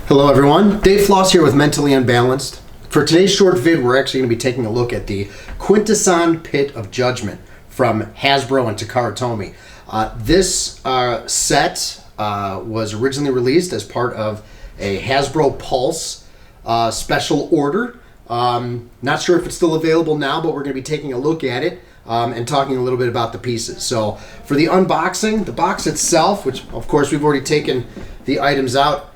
Hello everyone, Dave Floss here with Mentally Unbalanced. For today's short vid, we're actually going to be taking a look at the Quintesson Pit of Judgement from Hasbro and Takara Tomy. This set was originally released as part of a Hasbro Pulse special order. Not sure if it's still available now, but we're going to be taking a look at it and talking a little bit about the pieces. So for the unboxing, the box itself, which of course we've already taken the items out,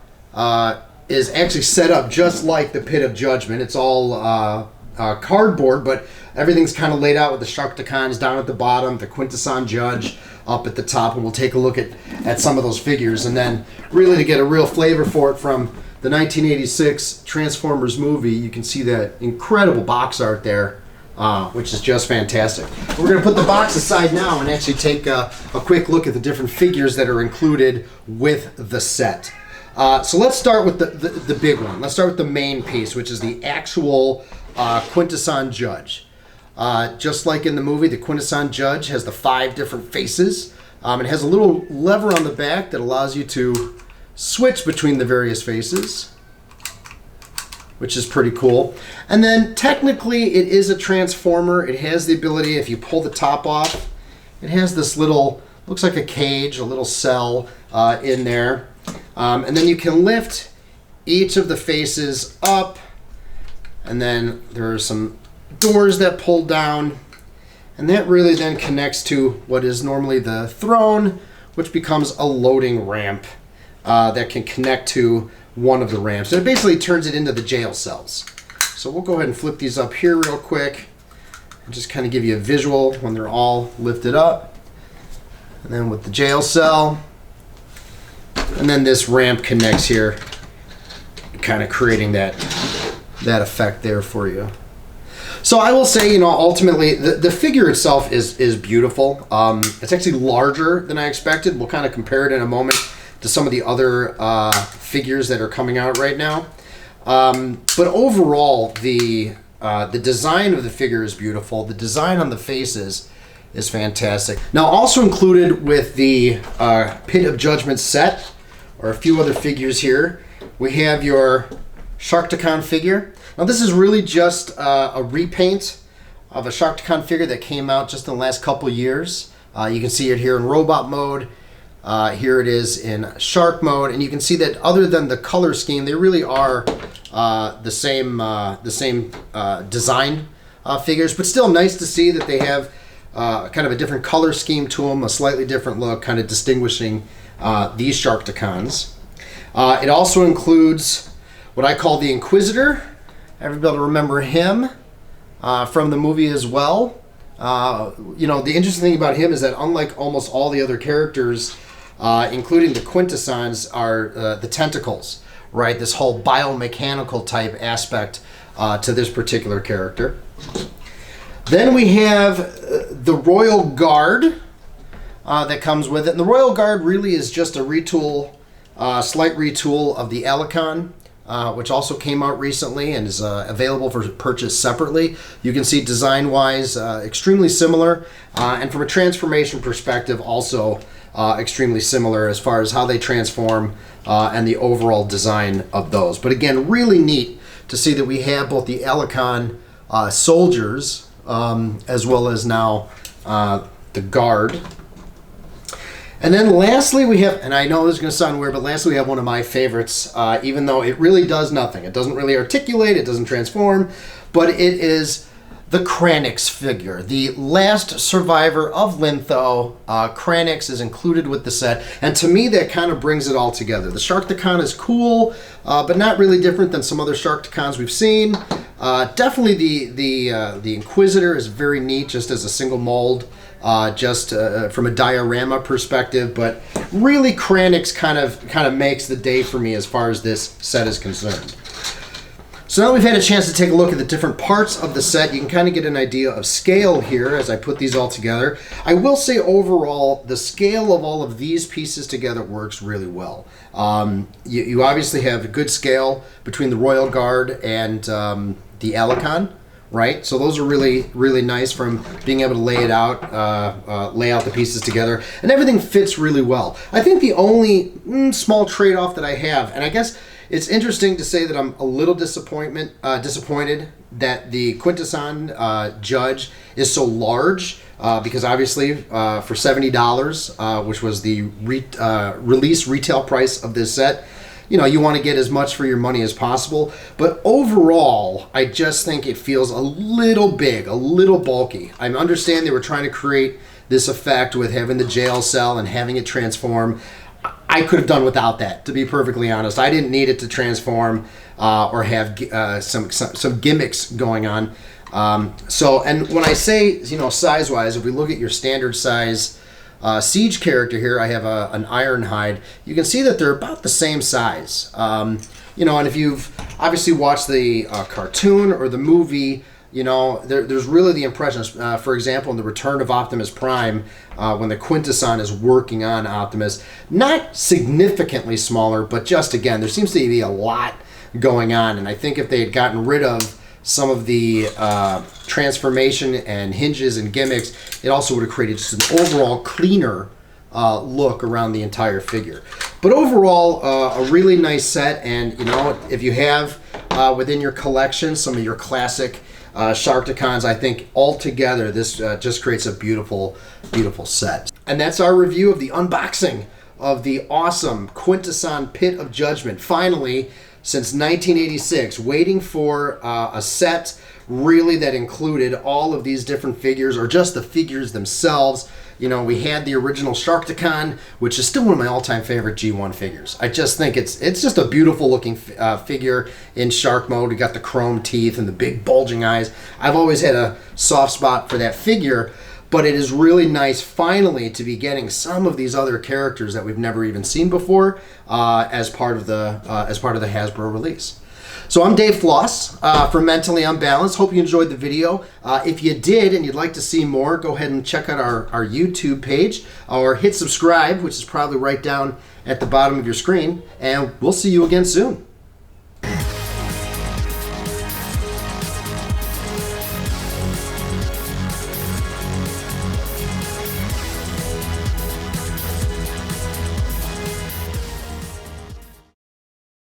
is actually set up just like the Pit of Judgement. It's all cardboard, but everything's kind of laid out with the Decons down at the bottom, the Quintesson Judge up at the top, and we'll take a look at some of those figures. And then really to get a real flavor for it from the 1986 Transformers movie, you can see that incredible box art there, which is just fantastic. We're going to put the box aside now and actually take a quick look at the different figures that are included with the set. So let's start with the big one. Let's start with the main piece, which is the actual Quintesson Judge. Just like in the movie, the Quintesson Judge has the 5 different faces. It has a little lever on the back that allows you to switch between the various faces, which is pretty cool. And then technically it is a transformer. It has the ability, if you pull the top off, it has this little, looks like a cage, a little cell in there. And then you can lift each of the faces up, and then there are some doors that pull down, and that really then connects to what is normally the throne, which becomes a loading ramp that can connect to one of the ramps. So it basically turns it into the jail cells. So we'll go ahead and flip these up here real quick and just kind of give you a visual when they're all lifted up. And then with the jail cell, and then this ramp connects here, kind of creating that effect there for you. So I will say, you know, ultimately the figure itself is beautiful. It's actually larger than I expected. We'll kind of compare it in a moment to some of the other figures that are coming out right now. But overall, the design of the figure is beautiful. The design on the faces is fantastic. Now, also included with the Pit of Judgement set are a few other figures here. We have your Decon figure. Now, this is really just a repaint of a Decon figure that came out just in the last couple years. You can see it here in robot mode. Here it is in shark mode, and you can see that other than the color scheme, they really are the same design figures, but still nice to see that they have kind of a different color scheme to them, a slightly different look, kind of distinguishing these Decons. It also includes what I call the Inquisitor. Everybody remember him from the movie as well. You know, the interesting thing about him is that unlike almost all the other characters, including the Quintessons, are the tentacles, right? This whole biomechanical type aspect to this particular character. Then we have the Royal Guard that comes with it. And the Royal Guard really is just a retool, slight retool of the Decon, which also came out recently and is available for purchase separately. You can see design-wise extremely similar, and from a transformation perspective also extremely similar as far as how they transform and the overall design of those. But again, really neat to see that we have both the Decon soldiers as well as now the Guard. And then lastly we have, and I know this is going to sound weird, but lastly we have one of my favorites, even though it really does nothing. It doesn't really articulate, it doesn't transform, but it is the Kranix figure. The last survivor of Lintho, Kranix is included with the set, and to me that kind of brings it all together. The Decon is cool, but not really different than some other Decons we've seen. Definitely the Inquisitor is very neat just as a single mold. Just from a diorama perspective, but really Kranix kind of makes the day for me as far as this set is concerned. So now we've had a chance to take a look at the different parts of the set. You can kind of get an idea of scale here as I put these all together. I will say overall, the scale of all of these pieces together works really well. You obviously have a good scale between the Royal Guard and the Alicon, right? So those are really, really nice from being able to lay it out, lay out the pieces together, and everything fits really well. I think the only small trade-off that I have, and I guess it's interesting to say that I'm a little disappointed that the Quintesson Judge is so large because obviously for $70, which was the release retail price of this set, you know, you want to get as much for your money as possible. But overall, I just think it feels a little big, a little bulky. I understand they were trying to create this effect with having the jail cell and having it transform. I could have done without that, to be perfectly honest. I didn't need it to transform or have some gimmicks going on. And when I say, you know, size-wise, if we look at your standard size Siege character here, I have an Ironhide. You can see that they're about the same size. You know, and if you've obviously watched the cartoon or the movie, you know, there's really the impression, for example, in the Return of Optimus Prime, when the Quintesson is working on Optimus, not significantly smaller, but just, again, there seems to be a lot going on. And I think if they had gotten rid of some of the transformation and hinges and gimmicks, it also would have created just an overall cleaner look around the entire figure. But overall, a really nice set. And, you know, if you have within your collection some of your classic Sharkticons, I think altogether this just creates a beautiful, beautiful set. And that's our review of the unboxing of the awesome Quintesson Pit of Judgement. Finally, since 1986, waiting for a set really that included all of these different figures, or just the figures themselves. You know, we had the original Sharkticon, which is still one of my all-time favorite G1 figures. I just think it's just a beautiful looking figure in shark mode. We got the chrome teeth and the big bulging eyes. I've always had a soft spot for that figure, but it is really nice finally to be getting some of these other characters that we've never even seen before as part of the Hasbro release. So I'm Dave Floss from Mentally Unbalanced. Hope you enjoyed the video. If you did and you'd like to see more, go ahead and check out our YouTube page or hit subscribe, which is probably right down at the bottom of your screen, and we'll see you again soon.